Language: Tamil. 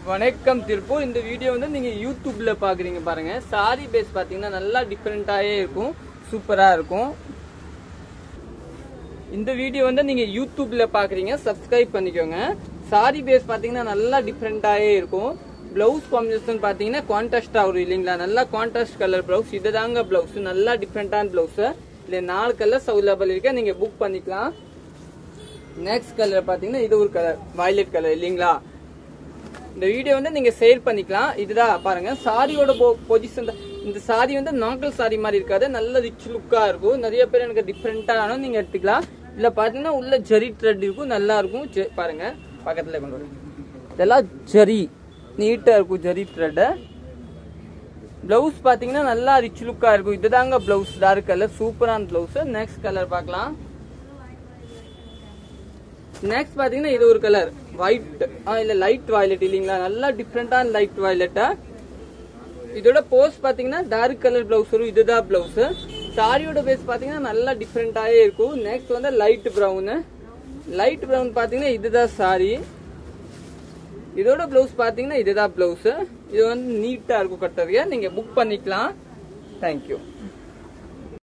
வணக்கம் திருப்பூர். இந்த வீடியோ வந்து நீங்க யூடியூப்ல பாக்குறீங்க பாருங்க. சாரி பேஸ் பாத்தீங்கன்னா நல்லா டிஃபரெண்டாயே இருக்கும், சூப்பரா இருக்கும். இந்த வீடியோ வந்து நீங்க யூடியூப்ல பாக்குறீங்க, சப்ஸ்கிரைப் பண்ணிக்கோங்க. சாரி பேஸ் பாத்தீங்கன்னா நல்லா டிஃபரெண்டாயே இருக்கும். பிளவுஸ் காம்பினேஷன் பாத்தீங்கன்னா கான்ட்ராஸ்டா வரும் இல்லீங்களா, நல்லா கான்ட்ராஸ்ட் கலர் பிளவுஸ். இதுதாங்க பிளவுஸ், நல்லா டிஃபரெண்டான பிளவுஸ். இதுல 4 கலர்ஸ் அவைலபிள் இருக்கு, நீங்க புக் பண்ணிக்கலாம். நெக்ஸ்ட் கலர் பாத்தீங்கன்னா இது ஒரு கலர், வயலட் கலர் இல்லீங்களா. இந்த வீடியோ வந்து நீங்க சேல் பண்ணிக்கலாம். இதுதான் பாருங்க சாரியோட பொசிஷன். இந்த சாரி வந்து நார்மல் சாரி மாதிரி இருக்காது, நல்ல ரிச் லுக்கா இருக்கும். நிறைய பேர் எனக்கு டிஃபரெண்டா ஆனும் நீங்க எடுத்துக்கலாம். இதுல பாத்தீங்கன்னா உள்ள ஜரி த்ரெட் இருக்கும், நல்லா இருக்கும். பாருங்க பக்கத்துல கொண்டு வரேன், இதெல்லாம் ஜரி நீட்டா இருக்கும், ஜரி த்ரெட். பிளவுஸ் பாத்தீங்கன்னா நல்லா ரிச் லுக்கா இருக்கும். இதுதாங்க பிளவுஸ், டார்க் கலர், சூப்பரான பிளவுஸ். நெக்ஸ்ட் கலர் பார்க்கலாம். நெக்ஸ்ட் பாத்தீங்கன்னா இது ஒரு கலர் ஒயிட், இல்ல லைட் வயலட் இல்லீங்களா, நல்லா டிஃபரெண்டான லைட் வயலட். இதோட போஸ் பாத்தீங்கன்னா டார்க் கலர் பிளவுஸ் வரும். இதுதான் பிளவுஸ். சாரியோட பேஸ் பாத்தீங்கன்னா நல்லா டிஃபரெண்டாயே இருக்கும். நெக்ஸ்ட் வந்து லைட் பிரவுன். லைட் பிரவுன் பாத்தீங்கன்னா இதுதான் சாரி. இதோட பிளவுஸ் பாத்தீங்கன்னா இதுதான் பிளவுஸ். இது வந்து நீட்டா இருக்கும் கட்டுறதுக்கு, நீங்க புக் பண்ணிக்கலாம். தேங்க்யூ.